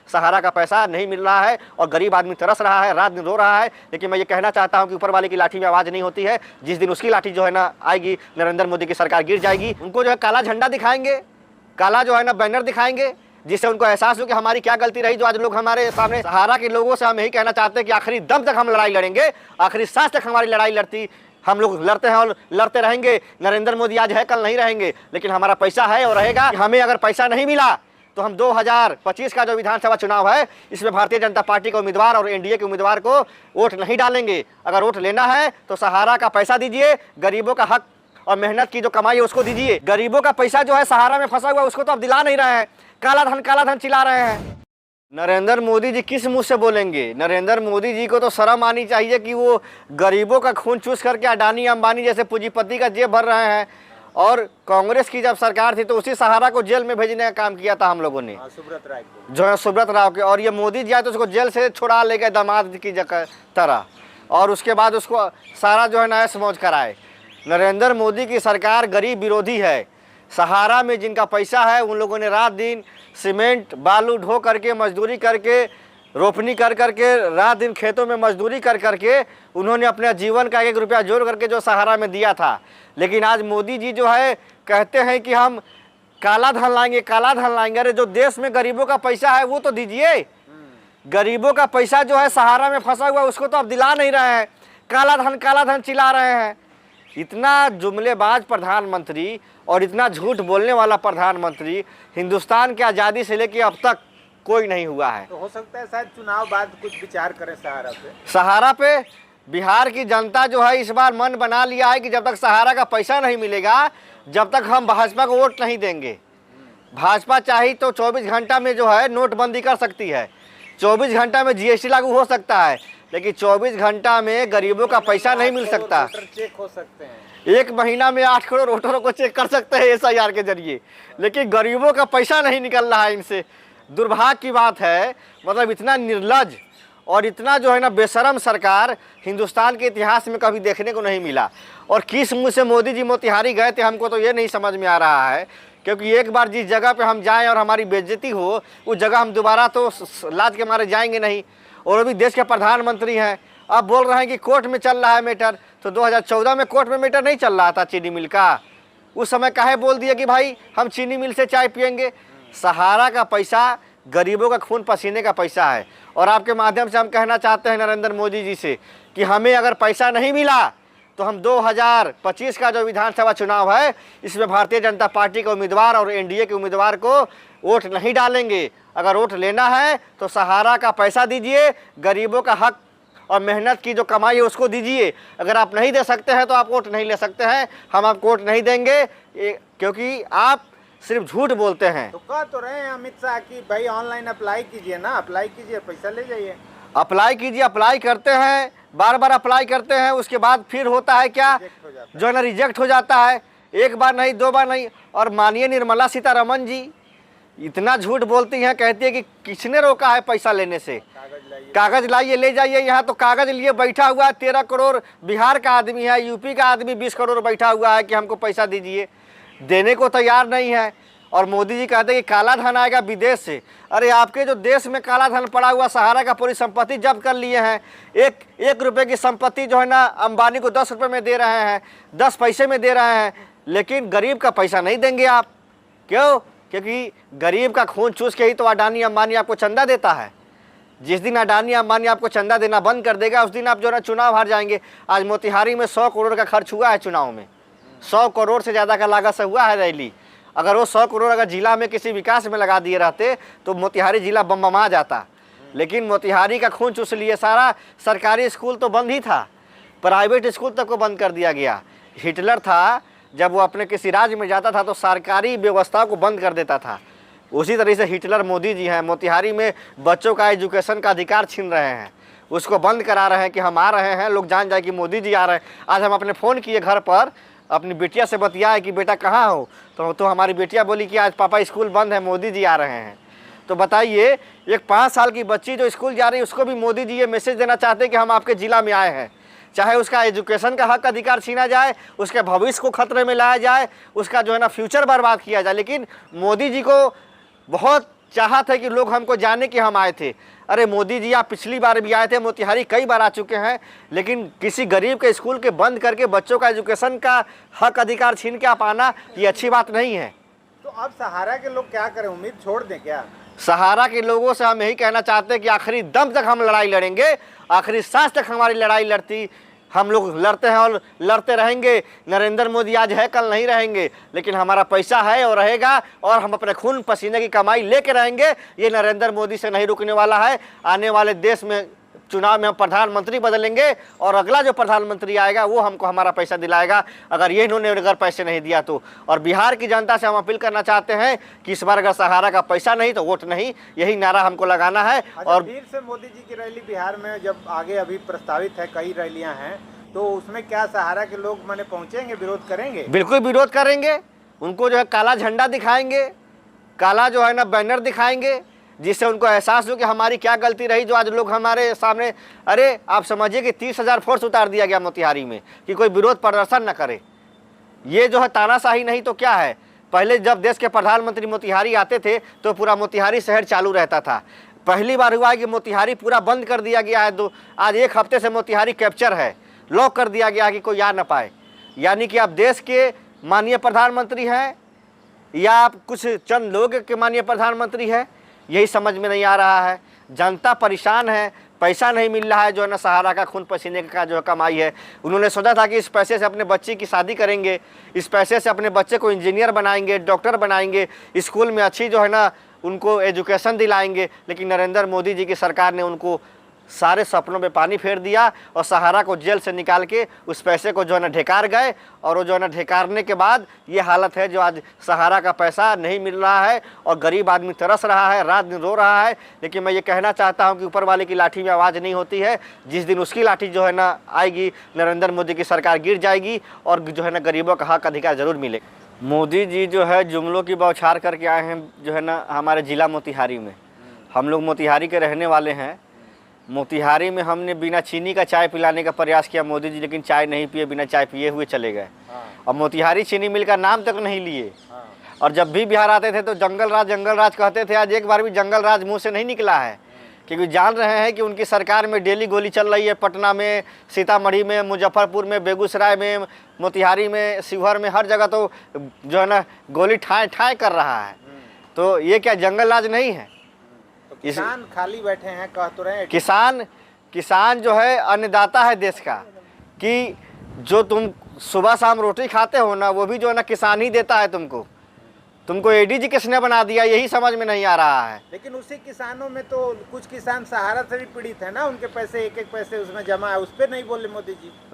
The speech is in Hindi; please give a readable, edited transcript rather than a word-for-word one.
सहारा का पैसा नहीं मिल रहा है और गरीब आदमी तरस रहा है, रात दिन रो रहा है। लेकिन मैं ये कहना चाहता हूं कि ऊपर वाले की लाठी में आवाज़ नहीं होती है। जिस दिन उसकी लाठी जो है ना आएगी, नरेंद्र मोदी की सरकार गिर जाएगी। उनको जो है काला झंडा दिखाएंगे, काला जो है ना बैनर दिखाएंगे, जिससे उनको एहसास हो कि हमारी क्या गलती रही जो आज लोग हमारे सामने। सहारा के लोगों से हम यही कहना चाहते हैं कि आखिरी दम तक हम लड़ाई लड़ेंगे, आखिरी सांस तक हमारी लड़ाई लड़ती हम लोग लड़ते हैं और लड़ते रहेंगे। नरेंद्र मोदी आज है, कल नहीं रहेंगे, लेकिन हमारा पैसा है और रहेगा। हमें अगर पैसा नहीं मिला तो हम 2025 का जो विधानसभा चुनाव है, इसमें भारतीय जनता पार्टी के उम्मीदवार और एनडीए के उम्मीदवार को वोट नहीं डालेंगे। अगर वोट लेना है तो सहारा का पैसा दीजिए, गरीबों का हक और मेहनत की जो कमाई है उसको दीजिए। गरीबों का पैसा जो है सहारा में फंसा हुआ उसको तो अब दिला नहीं रहे हैं, काला धन चिल्ला रहे हैं। नरेंद्र मोदी जी किस मुंह से बोलेंगे? नरेंद्र मोदी जी को तो शर्म आनी चाहिए कि वो गरीबों का खून चूस करके अडानी अंबानी जैसे पूंजीपति का जेब भर रहे हैं। और कांग्रेस की जब सरकार थी तो उसी सहारा को जेल में भेजने का काम किया था हम लोगों ने, सुब्रत राय को, जो है सुब्रत राव के। और ये मोदी जी आए तो उसको जेल से छुड़ा ले गए दामाद की तरह, और उसके बाद उसको सारा जो है ना ऐश मौज कराए। नरेंद्र मोदी की सरकार गरीब विरोधी है। सहारा में जिनका पैसा है उन लोगों ने रात दिन सीमेंट बालू ढो करके, मजदूरी करके, रोपनी कर करके, रात दिन खेतों में मजदूरी कर करके उन्होंने अपने जीवन का 1 रुपया जोड़ करके जो सहारा में दिया था। लेकिन आज मोदी जी जो है कहते हैं कि हम काला धन लाएंगे, काला धन लाएंगे। अरे जो देश में गरीबों का पैसा है वो तो दीजिए। गरीबों का पैसा जो है सहारा में फंसा हुआ उसको तो अब दिला नहीं रहे हैं, काला धन चिल्ला रहे हैं। इतना जुमलेबाज प्रधानमंत्री और इतना झूठ बोलने वाला प्रधानमंत्री हिंदुस्तान की आज़ादी से लेकर अब तक कोई नहीं हुआ है। तो हो सकता है शायद चुनाव बाद कुछ विचार करें सहारा पे। बिहार की जनता जो है इस बार मन बना लिया है कि जब तक सहारा का पैसा नहीं मिलेगा, जब तक हम भाजपा को वोट नहीं देंगे। भाजपा चाहे तो 24 घंटा में जो है नोटबंदी कर सकती है, 24 घंटा में जीएसटी लागू हो सकता है, लेकिन 24 घंटा में गरीबों का पैसा नहीं मिल सकता। चेक हो सकते हैं, 1 महीना में 8 करोड़ वोटरों को चेक कर सकते हैं SIR के जरिए, लेकिन गरीबों का पैसा नहीं निकल रहा है इनसे। दुर्भाग्य की बात है। मतलब इतना निर्लज और इतना जो है ना बेशरम सरकार हिंदुस्तान के इतिहास में कभी देखने को नहीं मिला। और किस मुंह से मोदी जी मोतिहारी गए थे हमको तो ये नहीं समझ में आ रहा है, क्योंकि एक बार जिस जगह पे हम जाएं और हमारी बेइज्जती हो उस जगह हम दोबारा तो लाज के मारे जाएंगे नहीं। और अभी देश के प्रधानमंत्री हैं, अब बोल रहे हैं कि कोर्ट में चल रहा है मैटर। तो 2014 में कोर्ट में मैटर नहीं चल रहा था चीनी मिल का? उस समय काहे बोल दिया कि भाई हम चीनी मिल से चाय पियेंगे? सहारा का पैसा गरीबों का खून पसीने का पैसा है। और आपके माध्यम से हम कहना चाहते हैं नरेंद्र मोदी जी से कि हमें अगर पैसा नहीं मिला तो हम 2025 का जो विधानसभा चुनाव है, इसमें भारतीय जनता पार्टी के उम्मीदवार और एनडीए के उम्मीदवार को वोट नहीं डालेंगे। अगर वोट लेना है तो सहारा का पैसा दीजिए, गरीबों का हक और मेहनत की जो कमाई है उसको दीजिए। अगर आप नहीं दे सकते हैं तो आप वोट नहीं ले सकते हैं, हम आपको वोट नहीं देंगे, क्योंकि आप सिर्फ झूठ बोलते हैं। तो कह तो रहे हैं अमित शाह की भाई ऑनलाइन अप्लाई कीजिए ना, अप्लाई कीजिए, पैसा ले जाइए। अप्लाई कीजिए, अप्लाई करते हैं, बार बार अप्लाई करते हैं, उसके बाद फिर होता है क्या, जो है ना रिजेक्ट हो जाता है। 1 बार नहीं, 2 बार नहीं। और माननीय निर्मला सीतारमण जी इतना झूठ बोलती हैं, कहती है कि किसने रोका है पैसा लेने से, कागज लाइए ले जाइए। यहाँ तो कागज लिए बैठा हुआ है 13 करोड़ बिहार का आदमी है, यूपी का आदमी 20 करोड़ बैठा हुआ है कि हमको पैसा दीजिए, देने को तैयार नहीं है। और मोदी जी कहते हैं कि काला धन आएगा विदेश से। अरे आपके जो देश में काला धन पड़ा हुआ, सहारा का पूरी संपत्ति जब्त कर लिए हैं। एक रुपए की संपत्ति जो है ना अंबानी को 10 रुपये में दे रहे हैं, 10 पैसे में दे रहे हैं, लेकिन गरीब का पैसा नहीं देंगे आप। क्यों? क्योंकि गरीब का खून चूस के ही तो अडानी अंबानी आपको चंदा देता है। जिस दिन अडानी अंबानी आपको चंदा देना बंद कर देगा उस दिन आप जो है ना चुनाव हार जाएंगे। आज मोतिहारी में 100 करोड़ का खर्च हुआ है चुनाव में, 100 करोड़ से ज़्यादा का लागत से हुआ है रैली। अगर वो 100 करोड़ अगर जिला में किसी विकास में लगा दिए रहते तो मोतिहारी जिला बमबमा जाता। लेकिन मोतिहारी का खून चूस लिए सारा। सरकारी स्कूल तो बंद ही था, प्राइवेट स्कूल तक को बंद कर दिया गया। हिटलर था, जब वो अपने किसी राज्य में जाता था तो सरकारी व्यवस्था को बंद कर देता था। उसी तरह से हिटलर मोदी जी हैं। मोतिहारी में बच्चों का एजुकेशन का अधिकार छीन रहे हैं, उसको बंद करा रहे हैं कि हम आ रहे हैं, लोग जान जाए कि मोदी जी आ रहे हैं। आज हम अपने फ़ोन किए घर पर, अपनी बेटिया से बतियाए कि बेटा कहाँ हो, तो हमारी बेटिया बोली कि आज पापा स्कूल बंद है, मोदी जी आ रहे हैं। तो बताइए, एक 5 साल की बच्ची जो स्कूल जा रही है उसको भी मोदी जी ये मैसेज देना चाहते हैं कि हम आपके ज़िला में आए हैं। चाहे उसका एजुकेशन का हक अधिकार छीना जाए, उसके भविष्य को खतरे में लाया जाए, उसका जो है ना फ्यूचर बर्बाद किया जाए, लेकिन मोदी जी को बहुत चाहत है कि लोग हमको जाने कि हम आए थे। अरे मोदी जी, आप पिछली बार भी आए थे, मोतिहारी कई बार आ चुके हैं, लेकिन किसी गरीब के स्कूल के बंद करके बच्चों का एजुकेशन का हक अधिकार छीन के आप आना, ये अच्छी बात नहीं है। तो अब सहारा के लोग क्या करें, उम्मीद छोड़ दें क्या? सहारा के लोगों से हम यही कहना चाहते हैं कि आखिरी दम तक हम लड़ाई लड़ेंगे, आखिरी सांस तक हमारी लड़ाई लड़ती हम लोग लड़ते हैं और लड़ते रहेंगे। नरेंद्र मोदी आज है, कल नहीं रहेंगे, लेकिन हमारा पैसा है और रहेगा, और हम अपने खून पसीने की कमाई लेके रहेंगे। ये नरेंद्र मोदी से नहीं रुकने वाला है। आने वाले देश में चुनाव में हम प्रधानमंत्री बदलेंगे, और अगला जो प्रधानमंत्री आएगा वो हमको हमारा पैसा दिलाएगा, अगर ये इन्होंने अगर पैसे नहीं दिया तो। और बिहार की जनता से हम अपील करना चाहते हैं कि इस बार अगर सहारा का पैसा नहीं तो वोट नहीं, यही नारा हमको लगाना है। और फिर से मोदी जी की रैली बिहार में जब आगे अभी प्रस्तावित है, कई रैलियां हैं, तो उसमें क्या सहारा के लोग माने पहुंचेंगे, विरोध करेंगे? बिल्कुल विरोध करेंगे। उनको जो है काला झंडा दिखाएंगे, काला जो है ना बैनर दिखाएंगे, जिससे उनको एहसास हो कि हमारी क्या गलती रही जो आज लोग हमारे सामने। अरे आप समझिए कि 30,000 फोर्स उतार दिया गया मोतिहारी में कि कोई विरोध प्रदर्शन न करे। ये जो है तानाशाही नहीं तो क्या है। पहले जब देश के प्रधानमंत्री मोतिहारी आते थे तो पूरा मोतिहारी शहर चालू रहता था। पहली बार हुआ है कि मोतिहारी पूरा बंद कर दिया गया है। आज एक हफ्ते से मोतिहारी कैप्चर है, लॉक कर दिया गया कि कोई आ ना पाए। यानी कि आप देश के माननीय प्रधानमंत्री हैं या आप कुछ चंद लोग के माननीय प्रधानमंत्री हैं, यही समझ में नहीं आ रहा है। जनता परेशान है, पैसा नहीं मिल रहा है, जो है ना सहारा का खून पसीने का जो कमाई है। उन्होंने सोचा था कि इस पैसे से अपने बच्चे की शादी करेंगे, इस पैसे से अपने बच्चे को इंजीनियर बनाएंगे, डॉक्टर बनाएंगे, स्कूल में अच्छी जो है ना उनको एजुकेशन दिलाएंगे, लेकिन नरेंद्र मोदी जी की सरकार ने उनको सारे सपनों में पानी फेर दिया और सहारा को जेल से निकाल के उस पैसे को जो है ना ढेकार गए। और वो जो है ना ढेकारने के बाद ये हालत है जो आज सहारा का पैसा नहीं मिल रहा है और गरीब आदमी तरस रहा है, रात दिन रो रहा है। लेकिन मैं ये कहना चाहता हूँ कि ऊपर वाले की लाठी में आवाज़ नहीं होती है। जिस दिन उसकी लाठी जो है ना आएगी, नरेंद्र मोदी की सरकार गिर जाएगी और जो है ना गरीबों का हक अधिकार जरूर मिलेगा। मोदी जी जो है जुमलों की बौछार करके आए हैं जो है ना हमारे ज़िला मोतिहारी में। हम लोग मोतिहारी के रहने वाले हैं। मोतिहारी में हमने बिना चीनी का चाय पिलाने का प्रयास किया मोदी जी, लेकिन चाय नहीं पिए, बिना चाय पिए हुए चले गए। और मोतिहारी चीनी मिल का नाम तक नहीं लिए। और जब भी बिहार आते थे तो जंगल राज कहते थे। आज एक बार भी जंगल राज मुँह से नहीं निकला है, क्योंकि जान रहे हैं कि उनकी सरकार में डेली गोली चल रही है। पटना में, सीतामढ़ी में, मुजफ्फरपुर में, बेगूसराय में, मोतिहारी में, शिवहर में, हर जगह तो जो है ना गोली ठाए ठाए कर रहा है। तो ये क्या जंगल राज नहीं है? किसान खाली बैठे हैं, कह तो रहे हैं। किसान जो है अन्नदाता है देश का, कि जो तुम सुबह शाम रोटी खाते हो ना, वो भी जो है ना किसान ही देता है तुमको एडीजी किसने बना दिया, यही समझ में नहीं आ रहा है। लेकिन उसी किसानों में तो कुछ किसान सहारा से भी पीड़ित है ना, उनके पैसे एक एक पैसे उसमें जमा है, उस पर नहीं बोले मोदी जी।